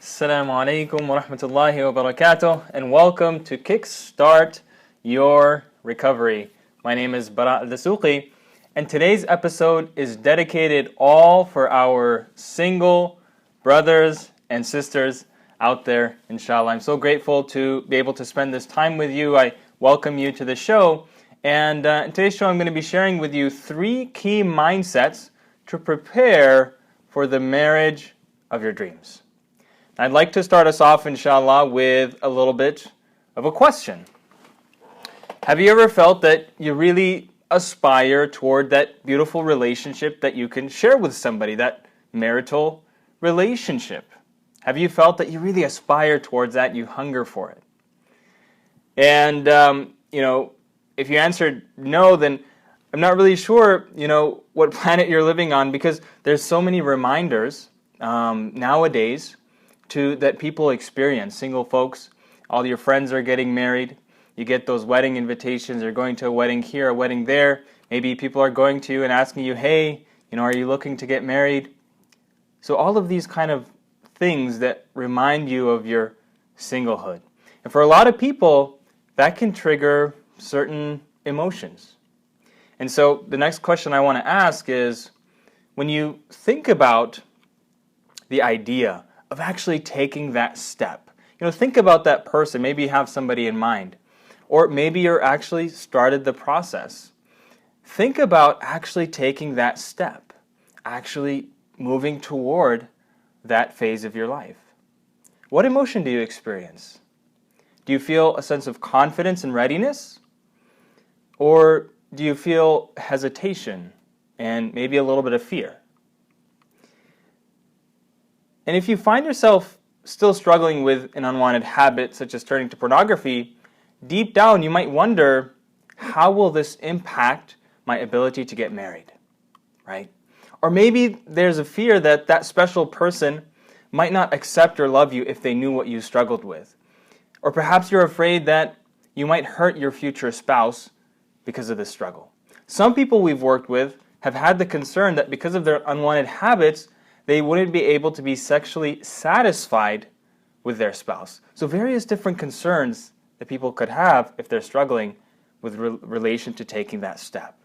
Assalamu alaikum wa rahmatullahi wa barakatuh, and welcome to Kickstart Your Recovery. My name is Bara al-Dasuqi, and today's episode is dedicated all for our single brothers and sisters out there, inshallah. I'm so grateful to be able to spend this time with you. I welcome you to the show, and in today's show I'm going to be sharing with you 3 key mindsets to prepare for the marriage of your dreams. I'd like to start us off, inshallah, with a little bit of a question. Have you ever felt that you really aspire toward that beautiful relationship that you can share with somebody, that marital relationship? Have you felt that you really aspire towards that, you hunger for it? And, if you answered no, then I'm not really sure, what planet you're living on, because there's so many reminders nowadays that people experience. Single folks, all your friends are getting married. You get those wedding invitations. You're going to a wedding here, a wedding there. Maybe people are going to you and asking you, hey, are you looking to get married? So all of these kind of things that remind you of your singlehood. And for a lot of people, that can trigger certain emotions. And so the next question I want to ask is, when you think about the idea of actually taking that step. Think about that person. Maybe you have somebody in mind. Or maybe you're actually started the process. Think about actually taking that step. Actually moving toward that phase of your life. What emotion do you experience? Do you feel a sense of confidence and readiness? Or do you feel hesitation and maybe a little bit of fear? And if you find yourself still struggling with an unwanted habit, such as turning to pornography, deep down you might wonder, how will this impact my ability to get married? Right? Or maybe there's a fear that that special person might not accept or love you if they knew what you struggled with. Or perhaps you're afraid that you might hurt your future spouse because of this struggle. Some people we've worked with have had the concern that because of their unwanted habits, they wouldn't be able to be sexually satisfied with their spouse. So various different concerns that people could have if they're struggling with relation to taking that step.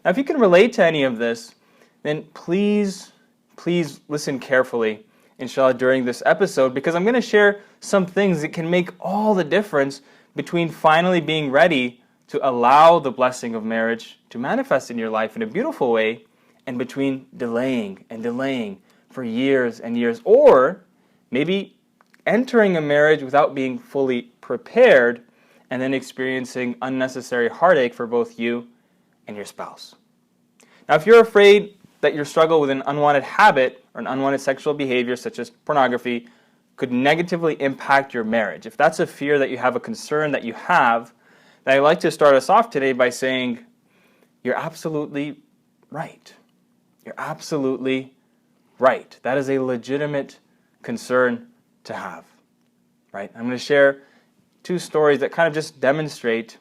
Now, if you can relate to any of this, then please listen carefully, inshallah, during this episode, because I'm going to share some things that can make all the difference between finally being ready to allow the blessing of marriage to manifest in your life in a beautiful way, and between delaying for years and years, or maybe entering a marriage without being fully prepared and then experiencing unnecessary heartache for both you and your spouse. Now, if you're afraid that your struggle with an unwanted habit or an unwanted sexual behavior such as pornography could negatively impact your marriage, if that's a fear that you have, a concern that you have, then I'd like to start us off today by saying, you're absolutely right. You're absolutely right. That is a legitimate concern to have. Right? I'm going to share 2 stories that kind of just demonstrate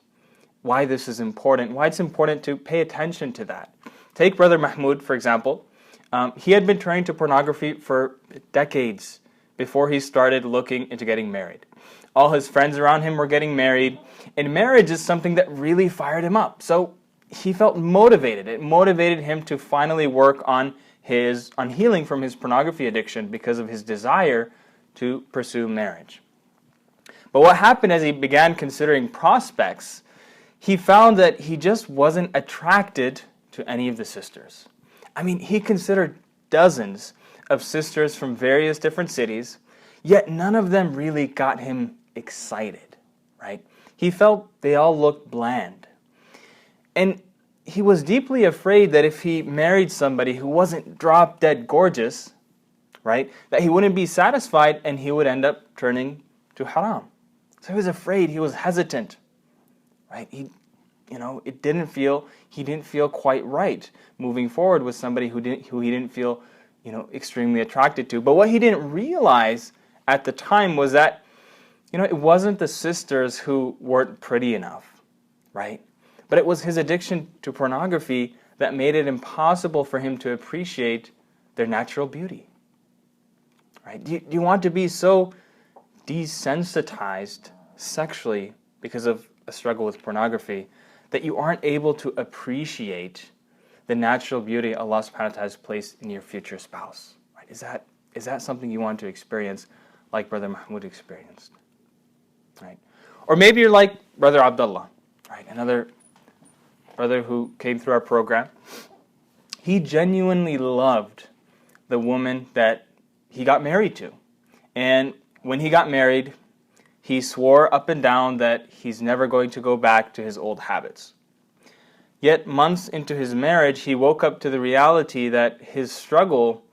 why this is important, why it's important to pay attention to that. Take Brother Mahmoud, for example. He had been turning to pornography for decades before he started looking into getting married. All his friends around him were getting married, and marriage is something that really fired him up. So he felt motivated. It motivated him to finally work on healing from his pornography addiction because of his desire to pursue marriage. But what happened as he began considering prospects, he found that he just wasn't attracted to any of the sisters. I mean, he considered dozens of sisters from various different cities, yet none of them really got him excited, right? He felt they all looked bland. And he was deeply afraid that if he married somebody who wasn't drop-dead gorgeous, right, that he wouldn't be satisfied and he would end up turning to haram. So he was afraid, he was hesitant, right? He didn't feel quite right moving forward with somebody who he didn't feel, extremely attracted to. But what he didn't realize at the time was that, it wasn't the sisters who weren't pretty enough, right? But it was his addiction to pornography that made it impossible for him to appreciate their natural beauty. right? Do you want to be so desensitized sexually because of a struggle with pornography that you aren't able to appreciate the natural beauty Allah subhanahu wa ta'ala has placed in your future spouse? Right? Is that something you want to experience like Brother Mahmoud experienced? Right? Or maybe you're like Brother Abdullah, right? Another brother who came through our program. He genuinely loved the woman that he got married to. And when he got married, he swore up and down that he's never going to go back to his old habits. Yet months into his marriage, he woke up to the reality that his struggle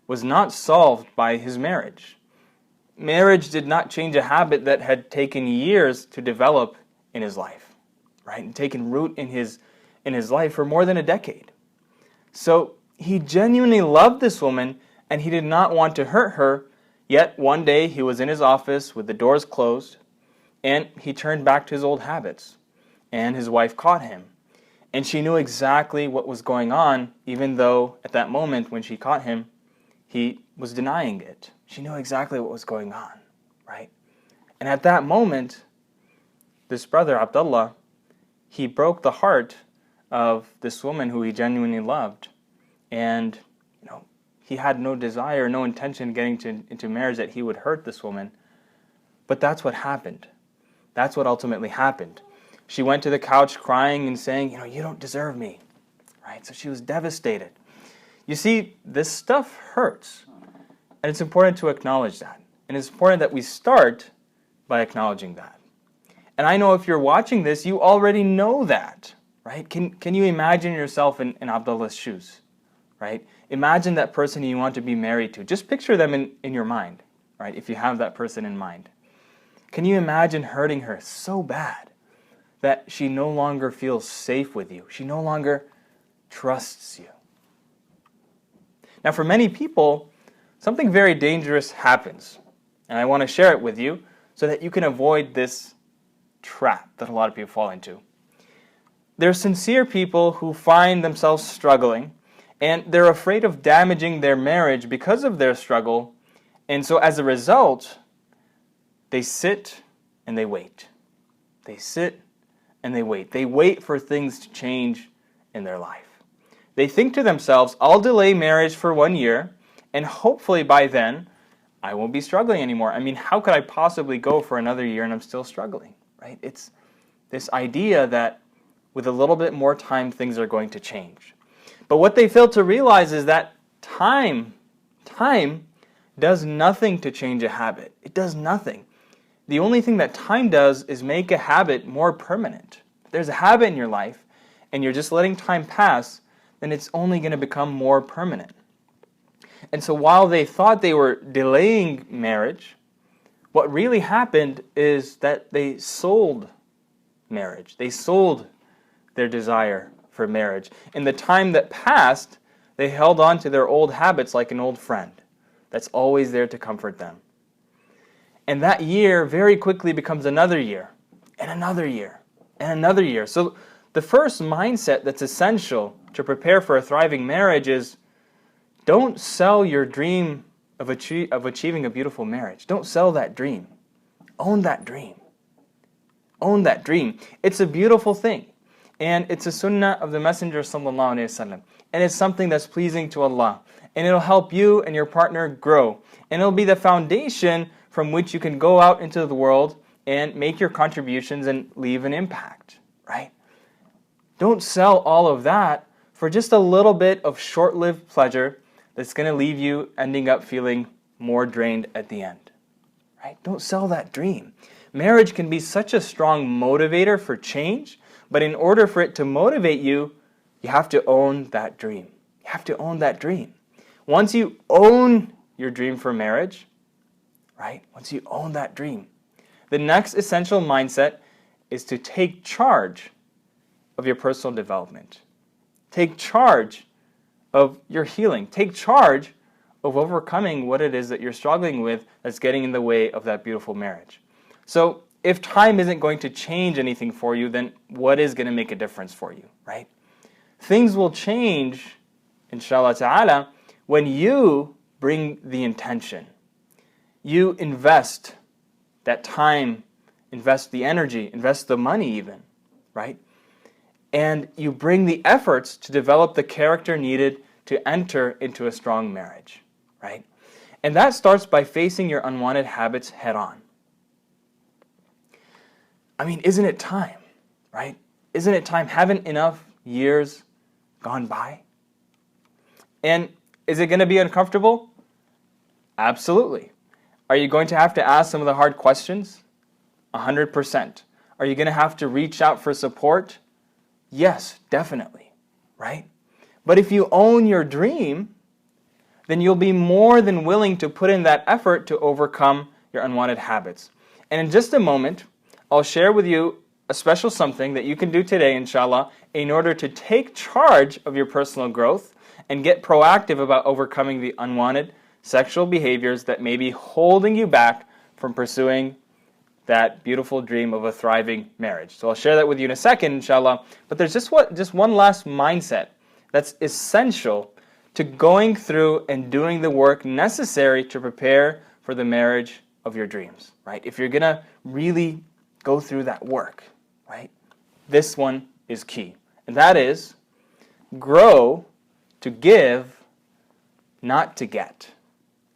was not solved by his marriage. Marriage did not change a habit that had taken years to develop in his life, right? And taken root in his life for more than a decade. So he genuinely loved this woman and he did not want to hurt her. Yet one day he was in his office with the doors closed and he turned back to his old habits. And his wife caught him. And she knew exactly what was going on, even though at that moment when she caught him, he was denying it. She knew exactly what was going on, right? And at that moment, this brother, Abdullah, he broke the heart of this woman who he genuinely loved. And, he had no desire, no intention getting into marriage that he would hurt this woman. But that's what happened. That's what ultimately happened. She went to the couch crying and saying, you don't deserve me, right? So she was devastated. You see, this stuff hurts. And it's important to acknowledge that. And it's important that we start by acknowledging that. And I know if you're watching this, you already know that, right? Can you imagine yourself in Abdullah's shoes, right? Imagine that person you want to be married to. Just picture them in your mind, right? If you have that person in mind. Can you imagine hurting her so bad that she no longer feels safe with you? She no longer trusts you. Now, for many people, something very dangerous happens. And I want to share it with you so that you can avoid this trap that a lot of people fall into. They're sincere people who find themselves struggling, and they're afraid of damaging their marriage because of their struggle. And so as a result, they sit and they wait. They sit and they wait. They wait for things to change in their life. They think to themselves, I'll delay marriage for 1 year, and hopefully by then, I won't be struggling anymore. I mean, how could I possibly go for another year and I'm still struggling, right? It's this idea that with a little bit more time, things are going to change. But what they fail to realize is that time does nothing to change a habit. It does nothing. The only thing that time does is make a habit more permanent. If there's a habit in your life and you're just letting time pass, then it's only going to become more permanent. And so while they thought they were delaying marriage, what really happened is that they sold marriage. They sold their desire for marriage. In the time that passed, they held on to their old habits like an old friend that's always there to comfort them. And that year very quickly becomes another year, and another year, and another year. So the first mindset that's essential to prepare for a thriving marriage is don't sell your dream of achieving a beautiful marriage. Don't sell that dream. Own that dream. Own that dream. It's a beautiful thing. And it's a sunnah of the Messenger sallallahu alaihi wasallam. And it's something that's pleasing to Allah. And it'll help you and your partner grow. And it'll be the foundation from which you can go out into the world and make your contributions and leave an impact, right? Don't sell all of that for just a little bit of short-lived pleasure that's going to leave you ending up feeling more drained at the end, right? Don't sell that dream. Marriage can be such a strong motivator for change, but in order for it to motivate you, you have to own that dream. You have to own that dream. Once you own your dream for marriage, right? Once you own that dream, the next essential mindset is to take charge of your personal development. Take charge of your healing. Take charge of overcoming what it is that you're struggling with that's getting in the way of that beautiful marriage. So if time isn't going to change anything for you, then what is going to make a difference for you, right? Things will change, inshallah ta'ala, when you bring the intention, you invest that time, invest the energy, invest the money even, right? And you bring the efforts to develop the character needed to enter into a strong marriage, right? And that starts by facing your unwanted habits head on. I mean, isn't it time, right? Isn't it time? Haven't enough years gone by? And is it going to be uncomfortable? Absolutely. Are you going to have to ask some of the hard questions? 100%. Are you going to have to reach out for support? Yes, definitely, right? But if you own your dream, then you'll be more than willing to put in that effort to overcome your unwanted habits. And in just a moment, I'll share with you a special something that you can do today, inshallah, in order to take charge of your personal growth and get proactive about overcoming the unwanted sexual behaviors that may be holding you back from pursuing that beautiful dream of a thriving marriage. So I'll share that with you in a second, inshallah. But there's just one last mindset that's essential to going through and doing the work necessary to prepare for the marriage of your dreams, right? If you're going to really go through that work, right? This one is key. And that is grow to give, not to get.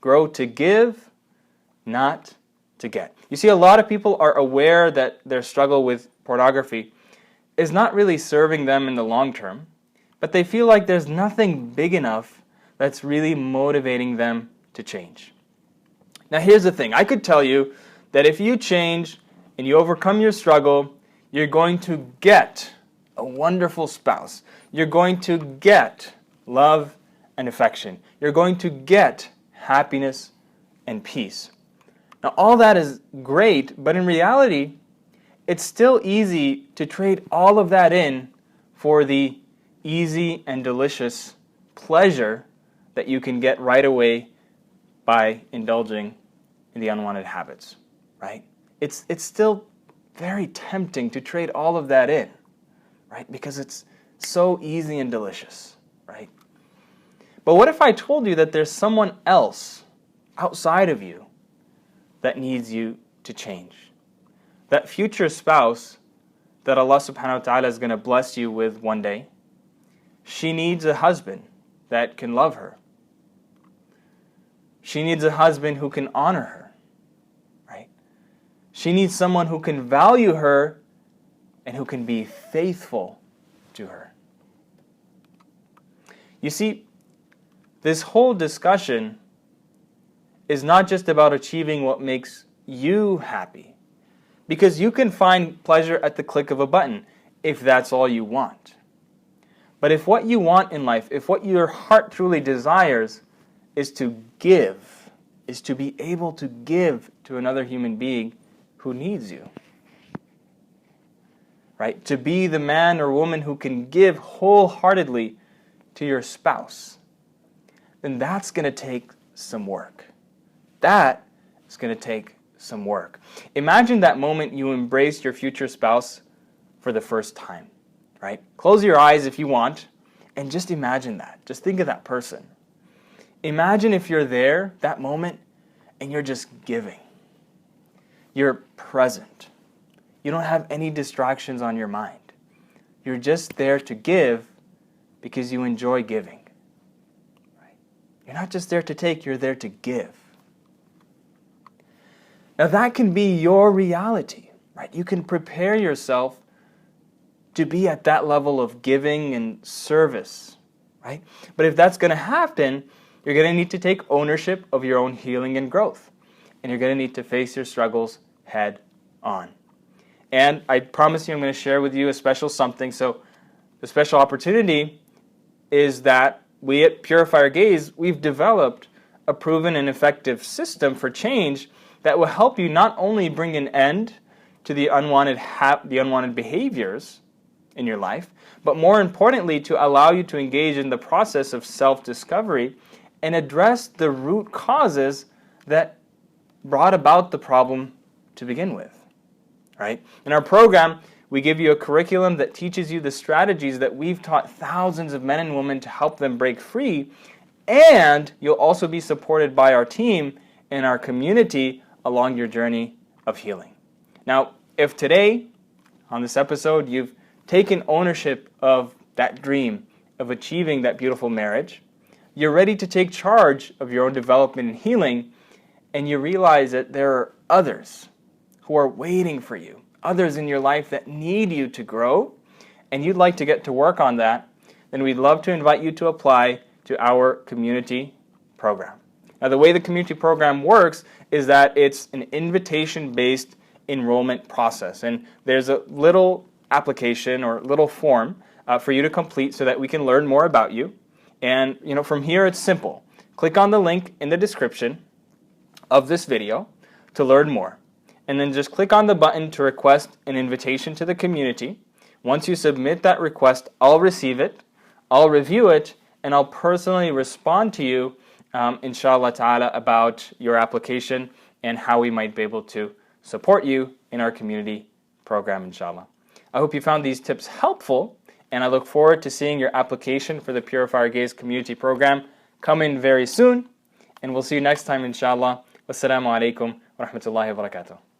Grow to give, not to get. You see, a lot of people are aware that their struggle with pornography is not really serving them in the long term, but they feel like there's nothing big enough that's really motivating them to change. Now, here's the thing. I could tell you that if you change and you overcome your struggle, you're going to get a wonderful spouse. You're going to get love and affection. You're going to get happiness and peace. Now, all that is great, but in reality, it's still easy to trade all of that in for the easy and delicious pleasure that you can get right away by indulging in the unwanted habits, right? It's still very tempting to trade all of that in, right? Because it's so easy and delicious, right? But what if I told you that there's someone else outside of you that needs you to change? That future spouse that Allah subhanahu wa ta'ala is going to bless you with one day, she needs a husband that can love her. She needs a husband who can honor her, right? She needs someone who can value her and who can be faithful to her. You see, this whole discussion is not just about achieving what makes you happy, because you can find pleasure at the click of a button if that's all you want. But if what you want in life, if what your heart truly desires is to give, is to be able to give to another human being who needs you, right? To be the man or woman who can give wholeheartedly to your spouse, then that's going to take some work. That is going to take some work. Imagine that moment you embrace your future spouse for the first time, right? Close your eyes if you want, and just imagine that. Just think of that person. Imagine if you're there, that moment, and you're just giving. You're present. You don't have any distractions on your mind. You're just there to give because you enjoy giving. Right? You're not just there to take, you're there to give. Now that can be your reality, right? You can prepare yourself to be at that level of giving and service, right? But if that's going to happen, you're going to need to take ownership of your own healing and growth. And you're going to need to face your struggles head on. And I promise you I'm going to share with you a special something. So the special opportunity is that we at Purifier Gaze, we've developed a proven and effective system for change that will help you not only bring an end to the unwanted behaviors in your life, but more importantly, to allow you to engage in the process of self-discovery and address the root causes that brought about the problem to begin with. Right? In our program, we give you a curriculum that teaches you the strategies that we've taught thousands of men and women to help them break free, and you'll also be supported by our team in our community along your journey of healing. Now, if today, on this episode, you've taken ownership of that dream of achieving that beautiful marriage, you're ready to take charge of your own development and healing, and you realize that there are others who are waiting for you, others in your life that need you to grow, and you'd like to get to work on that, then we'd love to invite you to apply to our community program. Now, the way the community program works is that it's an invitation-based enrollment process, and there's a little application or little form for you to complete so that we can learn more about you. And from here it's simple. Click on the link in the description of this video to learn more, and then just click on the button to request an invitation to the community. Once you submit that request, I'll receive it, I'll review it, and I'll personally respond to you, inshallah ta'ala, about your application and how we might be able to support you in our community program, inshallah. I hope you found these tips helpful, and I look forward to seeing your application for the Purifier Gaze community program come in very soon, and we'll see you next time, inshallah. Wassalamu alaikum wa rahmatullahi wa barakatuh.